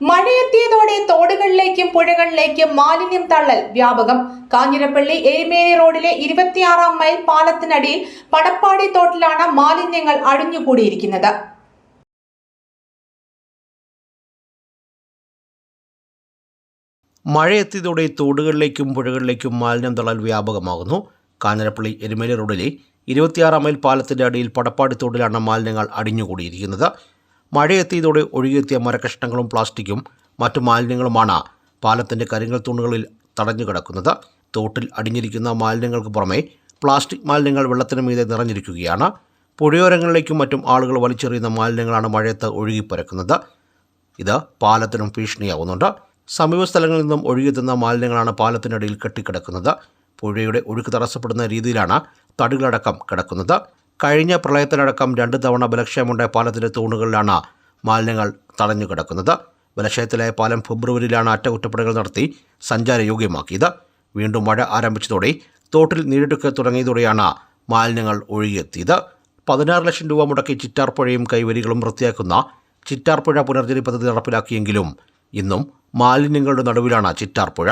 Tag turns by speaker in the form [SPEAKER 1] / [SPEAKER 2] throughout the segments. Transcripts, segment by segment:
[SPEAKER 1] മഴയെത്തിയതോടെ തോടുകളിലേക്കും പുഴകളിലേക്കും മാലിന്യം തള്ളൽ വ്യാപകം. കാഞ്ഞിരപ്പള്ളി എരുമേലി റോഡിലെ 26-ാം മൈൽ പാലത്തിനടിയിൽ പടപ്പാടി തോട്ടിലാണ് മാലിന്യങ്ങൾ അടിഞ്ഞുകൂടിയിരിക്കുന്നത്.
[SPEAKER 2] മഴയെത്തിയതോടെ തോടുകളിലേക്കും പുഴകളിലേക്കും മാലിന്യം തള്ളൽ വ്യാപകമാകുന്നു. കാഞ്ഞിരപ്പള്ളി എരുമേലി റോഡിലെ 26-ാം മൈൽ പാലത്തിൻ്റെ അടിയിൽ പടപ്പാടി തോട്ടിലാണ് മാലിന്യങ്ങൾ അടിഞ്ഞുകൂടിയിരിക്കുന്നത്. മഴയെത്തിയതോടെ ഒഴുകിയെത്തിയ മരക്കഷ്ണങ്ങളും പ്ലാസ്റ്റിക്കും മറ്റു മാലിന്യങ്ങളുമാണ് പാലത്തിൻ്റെ കരിങ്കൽ തൂണുകളിൽ തടഞ്ഞു കിടക്കുന്നത്. തോട്ടിൽ അടിഞ്ഞിരിക്കുന്ന മാലിന്യങ്ങൾക്ക് പുറമെ പ്ലാസ്റ്റിക് മാലിന്യങ്ങൾ വെള്ളത്തിന് മീതെ നിറഞ്ഞിരിക്കുകയാണ്. പുഴയോരങ്ങളിലേക്കും മറ്റും ആളുകൾ വലിച്ചെറിയുന്ന മാലിന്യങ്ങളാണ് മഴയത്ത് ഒഴുകിപ്പരക്കുന്നത്. ഇത് പാലത്തിനും ഭീഷണിയാവുന്നുണ്ട്. സമീപ സ്ഥലങ്ങളിൽ നിന്നും ഒഴുകിയെത്തുന്ന മാലിന്യങ്ങളാണ് പാലത്തിനടിയിൽ കെട്ടിക്കിടക്കുന്നത്. പുഴയുടെ ഒഴുക്ക് തടസ്സപ്പെടുന്ന രീതിയിലാണ് തടികളടക്കം കിടക്കുന്നത്. കഴിഞ്ഞ പ്രളയത്തിലടക്കം 2 തവണ ബലക്ഷയമുണ്ടായ പാലത്തിൻ്റെ തൂണുകളിലാണ് മാലിന്യങ്ങൾ തടഞ്ഞു കിടക്കുന്നത്. ബലക്ഷയത്തിലായ പാലം ഫെബ്രുവരിയിലാണ് അറ്റകുറ്റപ്പണികൾ നടത്തി സഞ്ചാരയോഗ്യമാക്കിയത്. വീണ്ടും മഴ ആരംഭിച്ചതോടെ തോട്ടിൽ നീരൊഴുക്ക് തുടങ്ങിയതോടെയാണ് മാലിന്യങ്ങൾ ഒഴുകിയെത്തിയത്. 16 ലക്ഷം രൂപ മുടക്കി ചിറ്റാർപ്പുഴയും കൈവരികളും വൃത്തിയാക്കുന്ന ചിറ്റാർപ്പുഴ പുനർജനി പദ്ധതി നടപ്പിലാക്കിയെങ്കിലും ഇന്നും മാലിന്യങ്ങളുടെ നടുവിലാണ് ചിറ്റാർപ്പുഴ.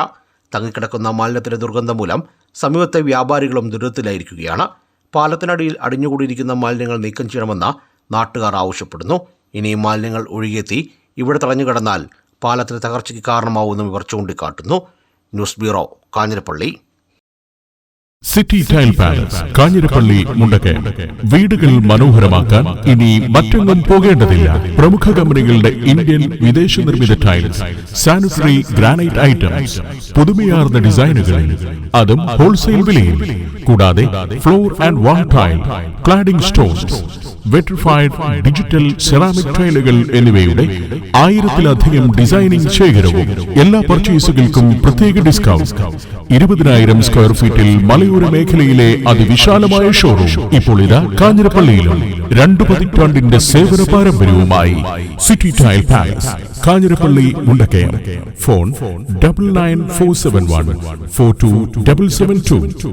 [SPEAKER 2] തങ്ങിക്കിടക്കുന്ന മാലിന്യത്തിൻ്റെ ദുർഗന്ധം മൂലം സമീപത്തെ വ്യാപാരികളും ദുരിതത്തിലായിരിക്കുകയാണ്. പാലത്തിനടിയിൽ അടിഞ്ഞുകൂടിയിരിക്കുന്ന മാലിന്യങ്ങൾ നീക്കം ചെയ്യണമെന്ന് നാട്ടുകാർ ആവശ്യപ്പെടുന്നു. ഇനിയും മാലിന്യങ്ങൾ ഒഴുകിയെത്തി ഇവിടെ തടഞ്ഞു കിടന്നാൽ പാലത്തിന് തകർച്ചയ്ക്ക് കാരണമാവുമെന്നും ഇവർ ചൂണ്ടിക്കാട്ടുന്നു. News bureau, Kanjirappally.
[SPEAKER 3] City tile palace, Kanjirappally, Mundakayam. വീടുകൾ മനോഹരമാക്കാൻ ഇനി മറ്റൊന്നും പോകേണ്ടതില്ല. പ്രമുഖ കമ്പനികളുടെ ഇന്ത്യൻ വിദേശ നിർമ്മിത ടൈൽസ്, സാനിറ്ററി, ഗ്രാനൈറ്റ് ഐറ്റംസ്, പുതുമയാർന്ന ഡിസൈനുകളിൽ, അതും ഹോൾസെയിൽ വിലയിൽ. കൂടാതെ floor and wall tile, cladding stones, vitrified digital ceramic ടൈലുകൾ എന്നിവയുടെ 1000-ലധികം ഡിസൈനിംഗ് ശേഖരവും. എല്ലാ പർച്ചേസുകൾക്കും പ്രത്യേക ഡിസ്കൗണ്ട്. 20,000 സ്ക്വയർ ഫീറ്റിൽ മലയോര മേഖലയിലെ അതിവിശാലമായ ഷോറൂം ഇപ്പോൾ ഇതാ കാഞ്ഞിരപ്പള്ളിയിലും. 2 പതിറ്റാണ്ടിന്റെ സേവന പാരമ്പര്യവുമായി city tile palace, Kanjirappally, Mundakayam. Phone 9947142772.